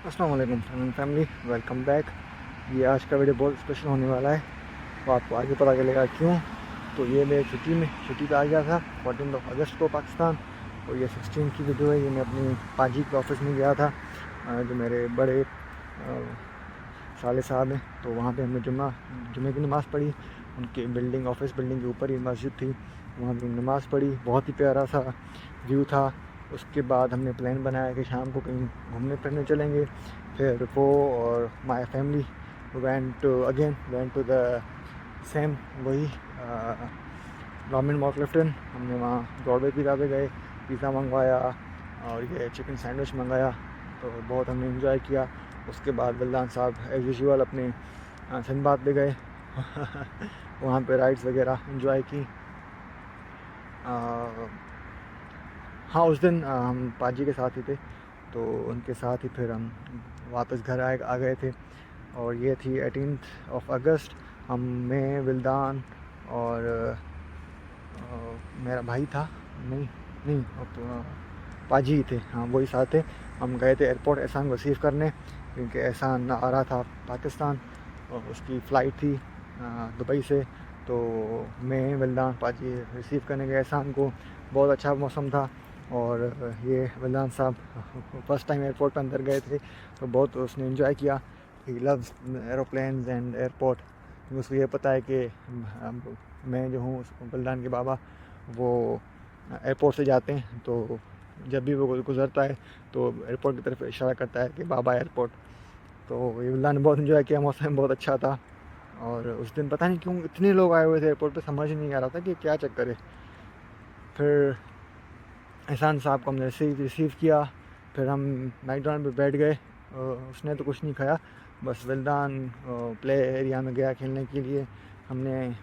अस्सलाम वालेकुम family, welcome back. ये आज का वीडियो बहुत स्पेशल होने वाला है, तो आपको आगे पता चलेगा क्यों। तो ये मैं छुट्टी पे आ गया था 14 अगस्त को पाकिस्तान। और ये 16 की वीडियो है। ये मैं अपनी पाजी के ऑफिस में गया था, जो मेरे बड़े साले साहब हैं। तो वहाँ पे हमने जुमे की नमाज़ पढ़ी। उनके ऑफिस बिल्डिंग के ऊपर ही मस्जिद थी, वहाँ भी नमाज़ पढ़ी। बहुत ही प्यारा सा व्यू था। उसके बाद हमने प्लान बनाया कि शाम को कहीं घूमने फिरने चलेंगे। फिर वो और my family went to the same वही रामेन मॉल क्लिफ्टन। हमने वहाँ ब्रॉडवे पिज़्ज़ा पे गए, पिज़्ज़ा मंगवाया और ये चिकन सैंडविच मंगाया। तो बहुत हमने इंजॉय किया। उसके बाद बलदान साहब एज़ यूजुअल अपने सिंदबाद पे गए वहाँ पे राइड्स वगैरह इंजॉय की। हाँ, उस दिन हम पाजी के साथ ही थे, तो उनके साथ ही फिर हम वापस घर आ गए थे। और ये थी 18 अगस्त। मैं विल्दान और मेरा भाई था, नहीं नहीं पाजी ही थे, हाँ वही साथ थे। हम गए थे एयरपोर्ट एहसान को रिसीव करने, क्योंकि एहसान आ रहा था पाकिस्तान और उसकी फ़्लाइट थी दुबई से। तो मैं विल्दान पाजी रिसीव करने गए एहसान को। बहुत अच्छा मौसम था। और ये विल्दान साहब फर्स्ट टाइम एयरपोर्ट पे अंदर गए थे, तो बहुत उसने एंजॉय किया। He loves aeroplanes and airport. उसको ये पता है कि मैं जो हूँ बलदान के बाबा, वो एयरपोर्ट से जाते हैं, तो जब भी वो गुज़रता है तो एयरपोर्ट की तरफ इशारा करता है कि बाबा एयरपोर्ट। तो ये बलदान ने बहुत इन्जॉय किया, मौसम बहुत अच्छा था। और उस दिन पता नहीं क्यों इतने लोग आए हुए थे एयरपोर्ट पे, समझ नहीं आ रहा था कि क्या चक्कर है। फिर एहसान साहब को हमने रिसीव किया। फिर हम मैकडॉनल्ड पे बैठ गए। उसने तो कुछ नहीं खाया, बस विल्दान प्ले एरिया में गया खेलने के लिए। हमने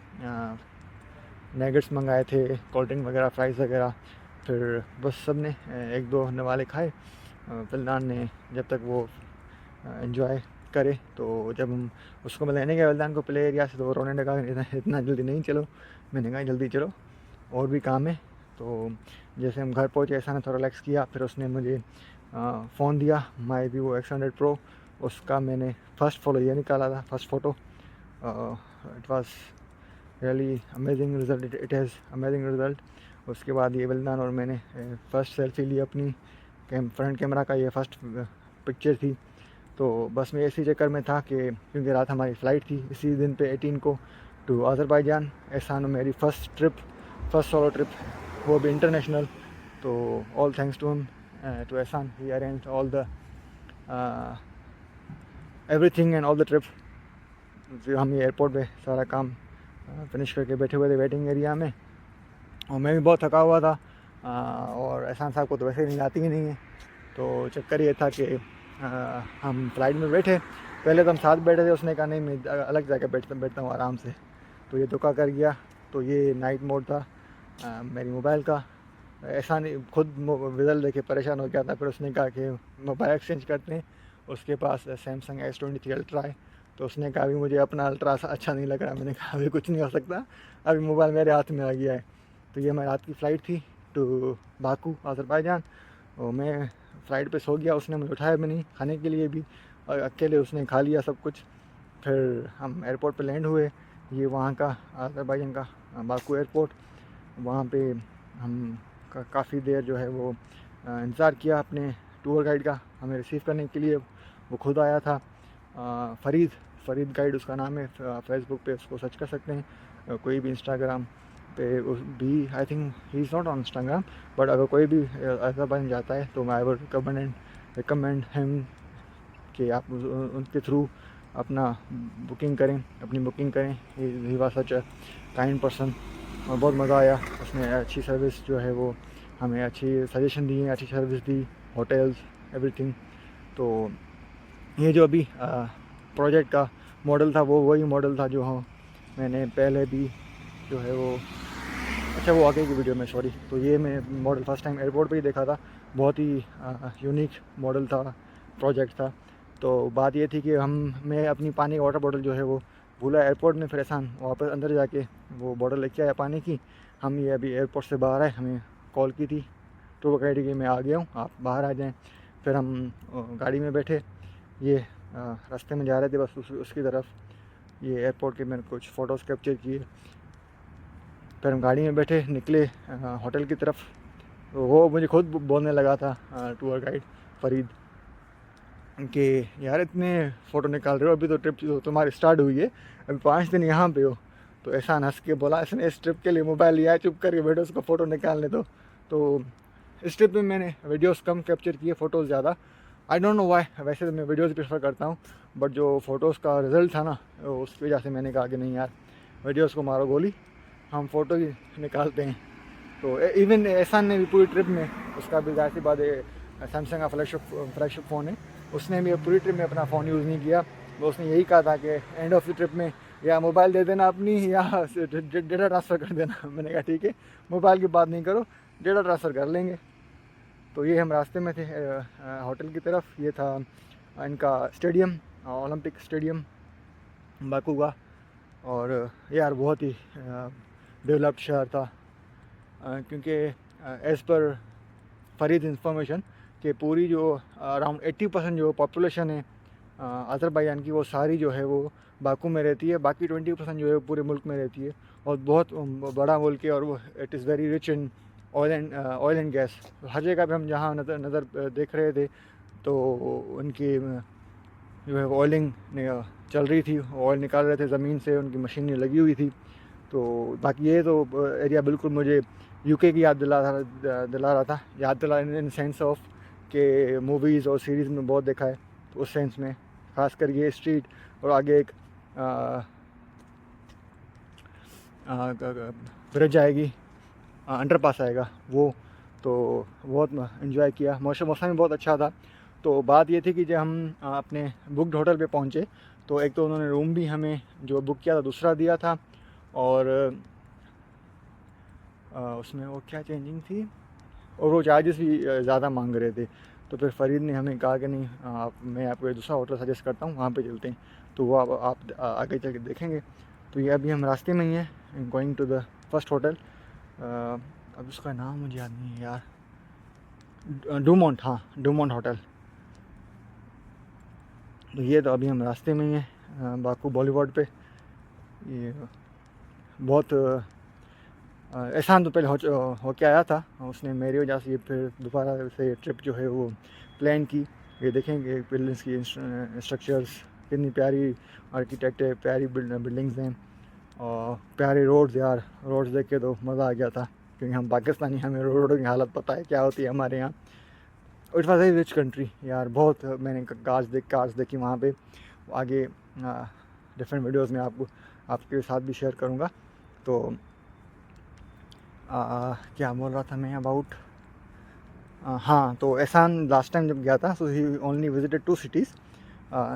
नैगेट्स मंगाए थे, कोल्ड ड्रिंक वगैरह, फ्राइज़ वगैरह। फिर बस सब ने एक दो नवाले खाए। विल्दान ने जब तक वो एंजॉय करे, तो जब हम उसको मैं लेने गया विल्दान को प्ले एरिया से, तो वो रोने लगा, इतना जल्दी नहीं चलो। मैंने कहा जल्दी चलो, और भी काम है। तो जैसे हम घर पहुँचे, ऐसा ने थोड़ा रिलैक्स किया। फिर उसने मुझे फ़ोन दिया, माई वीवो X100 Pro। उसका मैंने फ़र्स्ट फ़ोटो ये निकाला था, first photo. It was really amazing result, it has amazing result. उसके बाद ये विल्दान और मैंने फ़र्स्ट सेल्फ़ी ली अपनी फ्रंट कैमरा का, ये फ़र्स्ट पिक्चर थी। तो बस मैं इसी चक्कर में था कि क्योंकि रात हमारी फ़्लाइट थी इसी दिन पे 18 को टू अज़रबैजान। एहसान मेरी फ़र्स्ट सोलो ट्रिप, वो भी इंटरनेशनल। तो all thanks to him, to Ehsan, he arranged all the everything and all the trip. फिर हम ये एयरपोर्ट पे सारा काम फिनिश करके बैठे हुए थे वेटिंग एरिया में, और मैं भी बहुत थका हुआ था। और एहसान साहब को तो वैसे ही नींद आती ही नहीं है। तो चक्कर ये था कि हम फ्लाइट में बैठे, पहले तो हम साथ बैठे थे, उसने कहा नहीं मैं अलग जगह बैठता हूँ आराम से। तो ये धोखा कर गया। तो ये नाइट मोड था मेरी मोबाइल का। ऐसा नहीं, खुद विज़ल देखे परेशान हो गया था। फिर उसने कहा कि मोबाइल एक्सचेंज करते हैं। उसके पास सैमसंग S23 अल्ट्रा है। तो उसने कहा अभी मुझे अपना अल्ट्रा अच्छा नहीं लग रहा। मैंने कहा अभी कुछ नहीं हो सकता, अभी मोबाइल मेरे हाथ में आ गया है। तो ये हमारी रात की फ़्लाइट थी टू बाकू अज़रबैजान। और मैं फ़्लाइट पे सो गया, उसने मुझे उठाया भी नहीं खाने के लिए भी, और अकेले उसने खा लिया सब कुछ। फिर हम एयरपोर्ट पे लैंड हुए, ये वहाँ का अज़रबैजान का बाकू एयरपोर्ट। वहाँ पे हम काफ़ी देर जो है वो इंतज़ार किया अपने टूर गाइड का हमें रिसीव करने के लिए। वो खुद आया था, फ़रीद गाइड उसका नाम है। फेसबुक पे उसको सर्च कर सकते हैं, कोई भी इंस्टाग्राम पे भी, I think he is not on Instagram, but अगर कोई भी अज़रबैजान जाता है तो आई वुड रिकमेंड हिम कि आप उनके थ्रू अपनी बुकिंग करें। He was such a kind person, और बहुत मज़ा आया। उसने अच्छी सर्विस जो है वो हमें अच्छी सजेशन दी, अच्छी सर्विस दी, होटल्स एवरीथिंग। तो ये जो अभी प्रोजेक्ट का मॉडल था, वो वही मॉडल था जो हाँ मैंने पहले भी जो है वो, अच्छा वो आगे की वीडियो में, सॉरी। तो ये मैं मॉडल फर्स्ट टाइम एयरपोर्ट पे ही देखा था। बहुत ही यूनिक मॉडल था, प्रोजेक्ट था। तो बात ये थी कि मैं अपनी पानी का वाटर बॉटल जो है वो भूला एयरपोर्ट में। फिर एहसान वापस अंदर जाके वो बॉटल लेके आया पानी की। हम ये अभी एयरपोर्ट से बाहर आए, हमें कॉल की थी टूर गाइड की, मैं आ गया हूँ, आप बाहर आ जाएँ। फिर हम गाड़ी में बैठे, ये रास्ते में जा रहे थे बस उसकी तरफ। ये एयरपोर्ट के मैंने कुछ फ़ोटोज़ कैप्चर किए। फिर हम गाड़ी में बैठे निकले होटल की तरफ। तो वो मुझे खुद बोलने लगा था टूर गाइड फ़रीद कि यार इतने फ़ोटो निकाल रहे हो, अभी तो ट्रिप तो तुम्हारी स्टार्ट हुई है, अभी 5 दिन यहाँ पे हो। तो एहसान हंस के बोला इसने इस ट्रिप के लिए मोबाइल लिया है, चुप करके बैठो उसको फ़ोटो निकालने दो। तो इस ट्रिप में मैंने वीडियोस कम कैप्चर किए, फ़ोटोज़ ज़्यादा। आई डोंट नो व्हाई, वैसे तो मैं वीडियोस प्रेफर करता हूँ, बट जो फ़ोटोज़ का रिज़ल्ट था ना उसकी वजह से मैंने कहा कि नहीं यार, वीडियोज़ को मारो गोली, हम फ़ोटो ही निकालते हैं। तो इवन एहसान ने भी पूरी ट्रिप में, उसका भी ज़ाहिर सी बात है सैमसंग का फ्लैगशिप फ़ोन है, उसने भी पूरी ट्रिप में अपना फ़ोन यूज़ नहीं किया। तो उसने यही कहा था कि एंड ऑफ द ट्रिप में या मोबाइल दे देना अपनी या डेटा ट्रांसफ़र कर देना। मैंने कहा ठीक है, मोबाइल की बात नहीं करो, डेटा ट्रांसफ़र कर लेंगे। तो ये हम रास्ते में थे होटल की तरफ। ये था इनका स्टेडियम, ओलंपिक स्टेडियम बाकू का। और यार बहुत ही डेवलप्ड शहर था, क्योंकि एज़ पर फ़रीद इंफॉर्मेशन कि पूरी जो अराउंड 80% जो पॉपुलेशन है अज़रबैजान की, वो सारी जो है वो बाकू में रहती है। बाकी 20% जो है पूरे मुल्क में रहती है। और बहुत बड़ा मुल्क है और वो it is very rich in oil and gas. हर जगह पे हम जहाँ नज़र देख रहे थे तो उनकी जो है ऑयलिंग चल रही थी, ऑयल निकाल रहे थे ज़मीन से, उनकी मशीनें लगी हुई थी। तो बाकी ये तो एरिया बिल्कुल मुझे यूके की याद दिला रहा था, याद दिला इन सेंस ऑफ के मूवीज़ और सीरीज़ में बहुत देखा है। तो उस सेंस में ख़ासकर ये स्ट्रीट और आगे एक ब्रिज आएगी, अंडरपास आएगा, वो तो बहुत इन्जॉय किया। मौसम भी बहुत अच्छा था। तो बात ये थी कि जब हम अपने बुकड होटल पे पहुँचे तो एक तो उन्होंने रूम भी हमें जो बुक किया था दूसरा दिया था, और उसमें वो क्या चेंजिंग थी, और वो चार्जेस भी ज़्यादा मांग रहे थे। तो फिर फ़रीद ने हमें कहा कि नहीं, मैं आपको एक दूसरा होटल सजेस्ट करता हूँ, वहाँ पे चलते हैं। तो वो आप आगे चल के देखेंगे। तो ये अभी हम रास्ते में ही हैं, going to the first hotel. अब उसका नाम मुझे याद नहीं है यार, डूमोंट, हाँ डूमोंट होटल। तो ये तो अभी हम रास्ते में ही हैं बाकू बॉलीवुड पे। ये बहुत एहसान तो पहले हो के आया था, उसने मेरी वजह से ये फिर दोबारा से ट्रिप जो है वो प्लान की। ये देखेंगे बिल्डिंग्स की स्ट्रक्चर्स कितनी प्यारी आर्किटेक्ट है, प्यारी बिल्डिंग्स हैं और प्यारे रोड्स। यार रोड्स देख के तो मज़ा आ गया था, क्योंकि हम पाकिस्तानी, हमें रोडों की हालत पता है क्या होती है हमारे यहाँ। It was a rich country यार। बहुत मैंने कार्स देखी वहाँ पे। आगे डिफरेंट वीडियोस में आपके साथ भी शेयर करूँगा। तो क्या बोल रहा था मैं अबाउट, हाँ, तो एहसान लास्ट टाइम जब गया था सो ही ओनली विजिटेड 2 सिटीज़,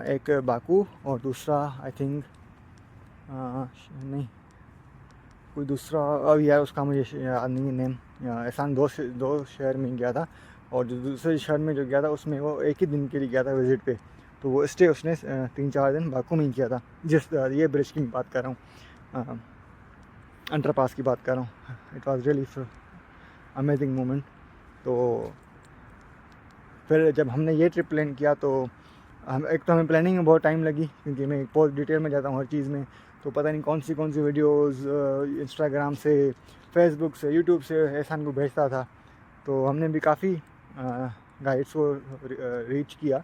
एक बाकू और दूसरा आई थिंक नहीं कोई दूसरा, अब यार उसका मुझे याद नहीं है नेम। एहसान दो शहर में गया था, और जो दूसरे शहर में जो गया था उसमें वो एक ही दिन के लिए गया था विज़िट पे। तो वो स्टे उसने 3-4 दिन बाकू में ही किया था। ये ब्रिज की बात कर रहा हूँ, अंडरपास की बात कर रहा हूँ। It was really amazing moment. तो फिर जब हमने ये ट्रिप प्लान किया तो एक तो हमें प्लानिंग में बहुत टाइम लगी, क्योंकि मैं बहुत डिटेल में जाता हूँ हर चीज़ में। तो पता नहीं कौन सी वीडियोस इंस्टाग्राम से, फेसबुक से, यूट्यूब से एहसान को भेजता था। तो हमने भी काफ़ी गाइड्स को रीच किया,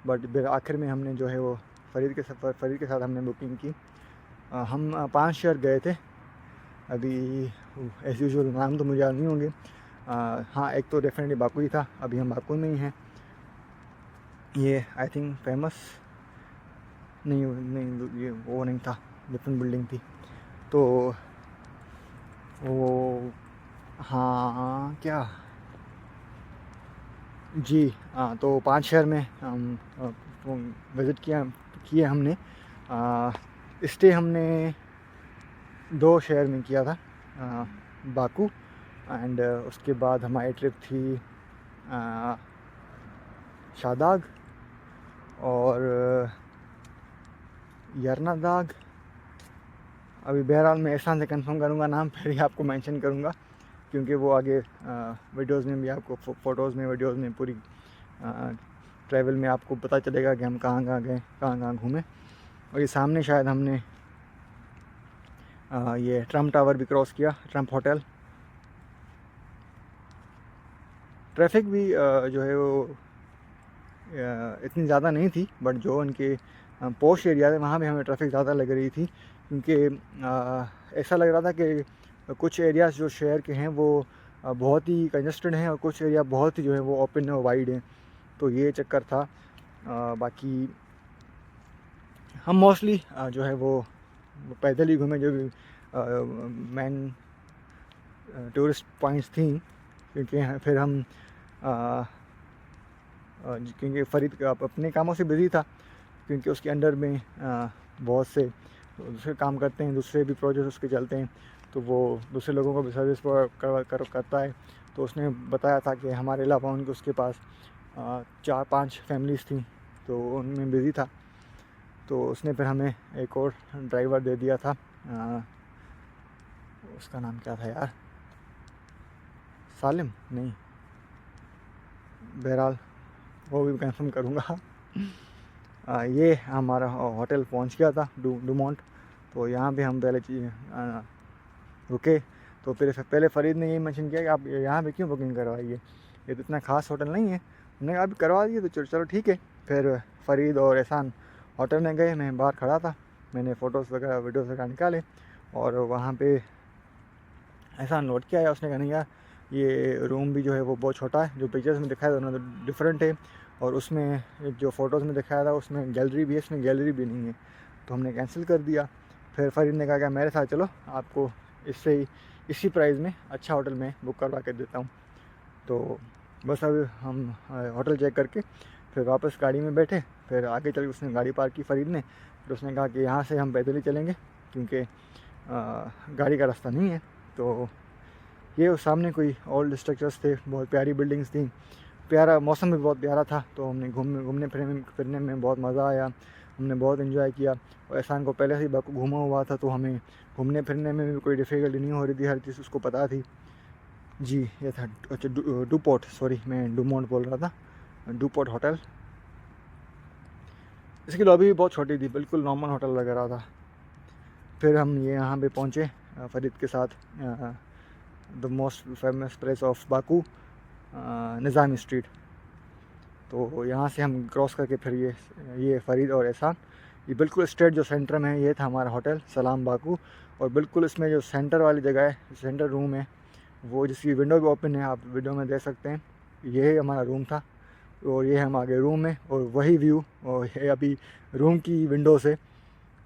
बट आखिर में हमने जो है वो फ़रीद के साथ हमने बुकिंग की। हम 5 शहर गए थे। अभी एज़ यूजुअल नाम तो मुझे याद नहीं होंगे। हाँ, एक तो डेफिनेटली बाकू ही था, अभी हम बाकू में ही हैं। ये आई थिंक फेमस नहीं, ये वो नहीं था, डिफरेंट बिल्डिंग थी। तो वो हाँ क्या जी, हाँ, तो 5 शहर में हम विज़िट किए हमने। स्टे हमने 2 शहर में किया था, बाकू एंड उसके बाद हमारी ट्रिप थी शादाग और यरनादाग। अभी बहरहाल मैं एहसान से कंफर्म करूँगा नाम, फिर ही आपको मेंशन करूँगा, क्योंकि वो आगे वीडियोज़ में भी आपको फ़ोटोज़ में वीडियोज़ में पूरी ट्रैवल में आपको पता चलेगा कि हम कहाँ कहाँ गए, कहाँ कहाँ घूमे। और ये सामने शायद हमने ये ट्रम्प टावर भी क्रॉस किया, ट्रम्प होटल। ट्रैफिक भी जो है वो इतनी ज़्यादा नहीं थी, बट जो उनके पोश एरिया थे वहाँ भी हमें ट्रैफिक ज़्यादा लग रही थी, क्योंकि ऐसा लग रहा था कि कुछ एरियाज़ जो शहर के हैं वो बहुत ही कंजस्टेड हैं और कुछ एरिया बहुत ही जो है वो ओपन और वाइड हैं। तो ये चक्कर था। बाकी हम मोस्टली जो है वो पैदल ही घूमे, जो भी मेन टूरिस्ट पॉइंट्स थी, क्योंकि फिर हम क्योंकि फ़रीद अपने कामों से बिज़ी था, क्योंकि उसके अंडर में बहुत से दूसरे काम करते हैं, दूसरे भी प्रोजेक्ट उसके चलते हैं, तो वो दूसरे लोगों को भी सर्विस करता है। तो उसने बताया था कि हमारे अलावा उनके उसके पास 4-5 फैमिलीज़ थी, तो उनमें बिज़ी था। तो उसने फिर हमें एक और ड्राइवर दे दिया था, उसका नाम क्या था यार, सालिम नहीं, बहरहाल वो भी कंफर्म करूँगा। ये हमारा होटल पहुंच गया था, डूमोंट। तो यहाँ पे हम पहले रुके, तो पहले फ़रीद ने यही मेंशन किया कि आप यहाँ पे क्यों बुकिंग करवाइए, ये तो इतना ख़ास होटल नहीं है। हमने कहा अभी करवा दिए तो चलो ठीक है। फिर फ़रीद और एहसान होटल में गए, मैं बाहर खड़ा था, मैंने फ़ोटोज़ वगैरह वीडियोज़ वगैरह निकाले, और वहाँ पे एहसान लौट के आया। उसने कहा नहीं यार, ये रूम भी जो है वो बहुत छोटा है, जो पिक्चर्स में दिखाया था दोनों तो डिफरेंट है, और उसमें जो फ़ोटोज़ में दिखाया था उसमें गैलरी भी है, इसमें गैलरी भी नहीं है। तो हमने कैंसिल कर दिया। फिर फ़रीद ने कहा कि मेरे साथ चलो, आपको इससे ही इसी प्राइस में अच्छा होटल में बुक करवा के देता हूँ। तो बस अब हम होटल चेक करके फिर वापस गाड़ी में बैठे। फिर आगे चल के उसने गाड़ी पार्क की फ़रीद ने। फिर उसने कहा कि यहाँ से हम पैदल ही चलेंगे, क्योंकि गाड़ी का रास्ता नहीं है। तो ये उस सामने कोई ओल्ड स्ट्रक्चर्स थे, बहुत प्यारी बिल्डिंग्स थी, प्यारा मौसम भी बहुत प्यारा था। तो हमने घूमने फिरने में बहुत मज़ा आया, हमने बहुत एंजॉय किया। और एहसान को पहले से ही बाकू घूमा हुआ था, तो हमें घूमने फिरने में भी कोई डिफ़िकल्टी नहीं हो रही थी, हर चीज़ उसको पता थी। जी ये था अच्छा डूपोर्ट, सॉरी मैं डूमोंट बोल रहा था, डूपोर्ट होटल। इसकी लॉबी भी बहुत छोटी थी, बिल्कुल नॉर्मल होटल लग रहा था। फिर हम ये यहाँ पे पहुँचे फ़रीद के साथ, the most famous place of Baku, Nizami street. तो यहाँ से हम क्रॉस करके फिर ये फ़रीद और एहसान, ये बिल्कुल स्ट्रेट जो सेंटर में है, ये था हमारा होटल सलाम बाकू। और बिल्कुल इसमें जो सेंटर वाली जगह है, सेंटर रूम है, वो जिसकी विंडो भी ओपन है, आप वीडियो में देख सकते हैं, ये हमारा रूम था। और ये हम आगे रूम में, और वही व्यू, और ये अभी रूम की विंडो से।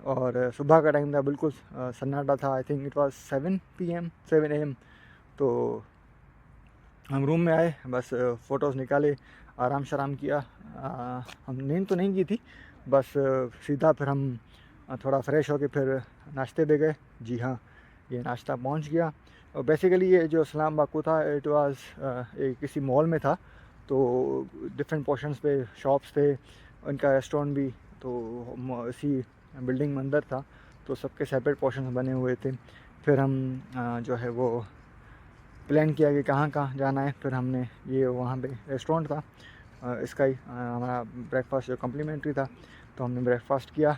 और सुबह का टाइम था, बिल्कुल सन्नाटा था। I think it was 7 AM। तो हम रूम में आए, बस फ़ोटोज़ निकाले, आराम शराम किया। हम नींद तो नहीं की थी, बस सीधा फिर हम थोड़ा फ्रेश होके फिर नाश्ते पे गए। जी हाँ, ये नाश्ता पहुंच गया। और बेसिकली ये जो सलाम बाकू था, इट वाज किसी मॉल में था, तो डिफरेंट पोर्शंस पे शॉप्स थे, उनका रेस्टोरेंट भी तो इसी बिल्डिंग में अंदर था, तो सबके सेपरेट पोर्शंस बने हुए थे। फिर हम जो है वो प्लान किया कि कहाँ कहाँ जाना है। फिर हमने ये वहाँ पे रेस्टोरेंट था इसका ही, हमारा ब्रेकफास्ट जो कम्प्लीमेंट्री था, तो हमने ब्रेकफास्ट किया।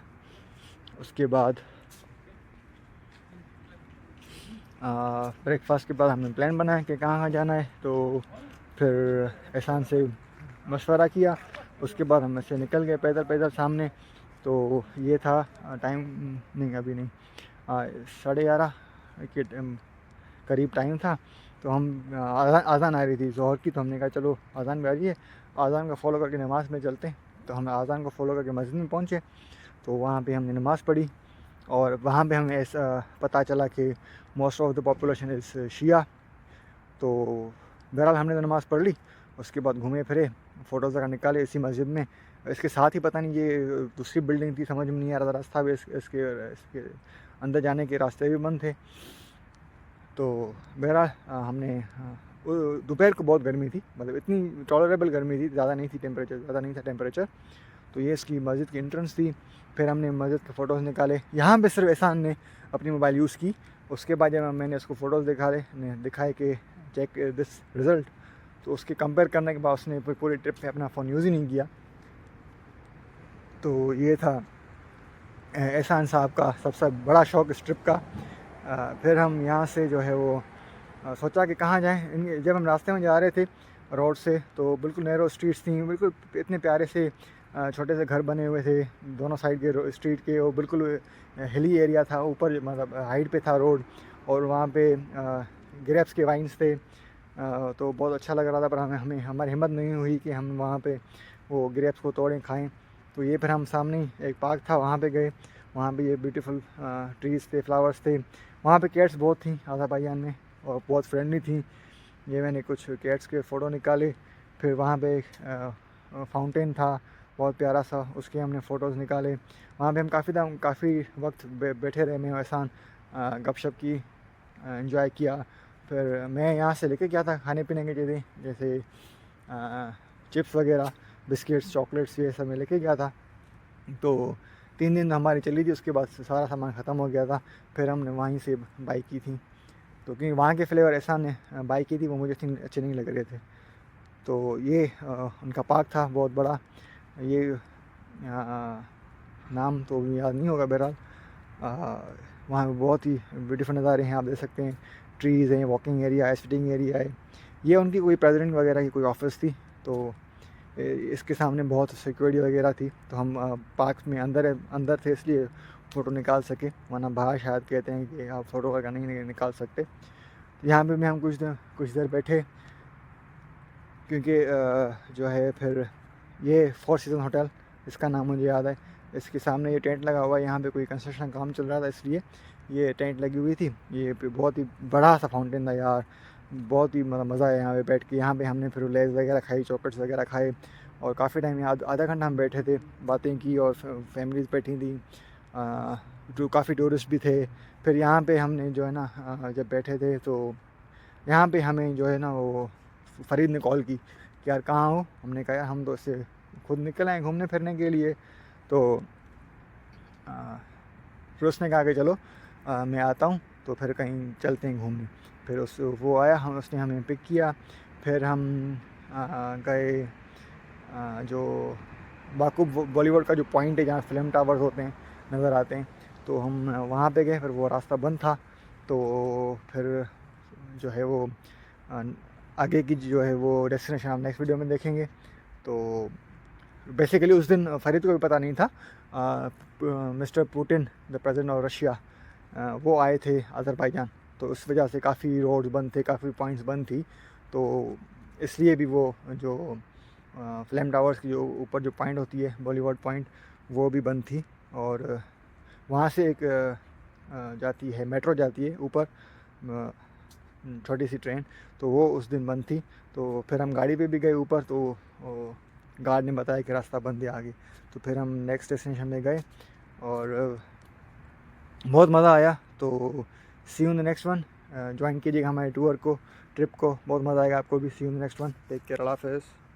उसके बाद ब्रेकफास्ट के बाद हमने प्लान बनाया कि कहाँ कहाँ जाना है। तो फिर एहसान से मशवरा किया, उसके बाद हम ऐसे निकल गए पैदल पैदल सामने। तो ये था टाइम, नहीं अभी नहीं, 11:30 के करीब टाइम था। तो हम आज़ान आ रही थी ज़ोहर की, तो हमने कहा चलो आज़ान भी आ रही है, आज़ान को फॉलो करके नमाज़ में चलते हैं। तो हम आज़ान को फॉलो करके मस्जिद में पहुँचे, तो वहाँ पे हमने नमाज़ पढ़ी। और वहाँ पे हमें ऐसा पता चला कि most of the population is शिया। तो बहरहाल हमने तो नमाज़ पढ़ ली, उसके बाद घूमे फिरे, फ़ोटोज़ वगैरह निकाले इसी मस्जिद में। इसके साथ ही पता नहीं ये दूसरी बिल्डिंग थी, समझ में नहीं आ रहा था रास्ता भी, इसके अंदर जाने के रास्ते भी बंद थे। तो बहरहाल हमने दोपहर को बहुत गर्मी थी, मतलब इतनी टॉलरेबल गर्मी थी, ज़्यादा नहीं थी, टेम्परेचर ज़्यादा नहीं था टेम्परेचर। तो ये इसकी मस्जिद की एंट्रेंस थी। फिर हमने मस्जिद के फ़ोटोज़ निकाले, यहाँ पे सिर्फ एहसान ने अपनी मोबाइल यूज़ की। उसके बाद जब मैंने उसको फ़ोटोज़ दिखाए कि चेक दिस रिज़ल्ट, तो उसके कंपेयर करने के बाद उसने पूरी ट्रिप में अपना फ़ोन यूज़ ही नहीं किया। तो ये था एहसान साहब का सबसे बड़ा शौक़ इस ट्रिप का। फिर हम यहाँ से जो है वो सोचा कि कहाँ जाएं। जब हम रास्ते में जा रहे थे रोड से तो बिल्कुल नैरो स्ट्रीट्स थी, बिल्कुल इतने प्यारे से छोटे से घर बने हुए थे दोनों साइड के स्ट्रीट के, और बिल्कुल हिली एरिया था, ऊपर मतलब हाइट पे था रोड, और वहाँ पे ग्रेप्स के वाइन्स थे। तो बहुत अच्छा लग रहा था, पर हमें हमारी हिम्मत नहीं हुई कि हम वहाँ पे वो ग्रेप्स को तोड़ें खाएं। तो ये फिर हम सामने एक पार्क था वहाँ पे गए। वहाँ पे ये ब्यूटीफुल ट्रीज़ थे, फ्लावर्स थे। वहाँ पे कैट्स बहुत थी अज़रबैजान में और बहुत फ्रेंडली थी। ये मैंने कुछ कैट्स के फ़ोटो निकाले। फिर वहाँ पे एक फाउंटेन था बहुत प्यारा सा, उसके हमने फ़ोटोज़ निकाले। वहाँ पे हम काफ़ी वक्त बैठे रहे, मैं एहसान गपशप की, एंजॉय किया। फिर मैं यहाँ से लेके गया था खाने पीने की चीज़ें, जैसे चिप्स वगैरह, बिस्किट्स, चॉकलेट्स, ये सब मैं लेके गया था। तो 3 दिन हमारी चली थी, उसके बाद सारा सामान ख़त्म हो गया था। फिर हमने वहीं से बाई की थी, तो क्योंकि वहाँ के फ्लेवर एहसान ने बाई की थी वो मुझे अच्छे नहीं लग रहे थे। तो ये उनका पार्क था बहुत बड़ा। ये नाम तो याद नहीं होगा, बहरहाल वहाँ पे बहुत ही ब्यूटीफुल नज़ारे हैं, आप देख सकते हैं। ट्रीज़ हैं, वॉकिंग एरिया है, सिटिंग एरिया है। ये उनकी कोई प्रेसिडेंट वगैरह की कोई ऑफिस थी, तो इसके सामने बहुत सिक्योरिटी वगैरह थी। तो हम पार्क में अंदर थे, इसलिए फ़ोटो निकाल सके, वरना बाहर शायद कहते हैं कि आप फ़ोटो वगैरह नहीं निकाल सकते। तो यहाँ पे भी हम कुछ देर बैठे, क्योंकि जो है फिर ये 4 सीज़न होटल, इसका नाम मुझे याद है। इसके सामने ये टेंट लगा हुआ है, यहाँ पे कोई कंस्ट्रक्शन काम चल रहा था इसलिए ये टेंट लगी हुई थी। ये बहुत ही बड़ा सा फाउंटेन था यार, बहुत ही मज़ा आया यहाँ पे बैठ के। यहाँ पे हमने फिर लेज़ वगैरह खाई, चॉकलेट्स वगैरह खाए, और काफ़ी टाइम यहाँ आधा घंटा हम बैठे थे, बातें की, और फैमिलीज़ बैठी थी, जो काफ़ी टूरिस्ट भी थे। फिर यहाँ पे हमने जो है ना जब बैठे थे तो यहाँ पे हमें जो है ना वो फ़रीद ने कॉल की कि यार कहाँ हो। हमने कहा यार हम तो इससे खुद निकल आए घूमने फिरने के लिए। तो फिर उसने कहा कि चलो मैं आता हूँ, तो फिर कहीं चलते हैं घूमने। फिर वो आया, उसने हमें पिक किया। फिर हम गए जो बाकूब बॉलीवुड का जो पॉइंट है जहाँ फिल्म टावर्स होते हैं, नज़र आते हैं, तो हम वहाँ पे गए। फिर वो रास्ता बंद था, तो फिर जो है वो आगे की जो है वो डेस्टिनेशन आप नेक्स्ट वीडियो में देखेंगे। तो बेसिकली उस दिन फ़रीद को भी पता नहीं था, mister Putin the president of Russia वो आए थे अज़रबैजान, तो उस वजह से काफ़ी रोड्स बंद थे, काफ़ी पॉइंट्स बंद थी। तो इसलिए भी वो जो फिल्म टावर्स की जो ऊपर जो पॉइंट होती है बॉलीवुड पॉइंट, वो भी बंद थी। और वहाँ से एक जाती है, मेट्रो जाती है ऊपर, छोटी सी ट्रेन, तो वो उस दिन बंद थी। तो फिर हम गाड़ी पे भी गए ऊपर, तो गार्ड ने बताया कि रास्ता बंद है आगे। तो फिर हम नेक्स्ट डेस्टिनेशन में गए और बहुत मज़ा आया। तो see you in the next one, join कीजिएगा हमारे टूर को, ट्रिप को, बहुत मज़ा आएगा आपको भी। See you in the next one, take care, अल्लाह हाफ़िज़।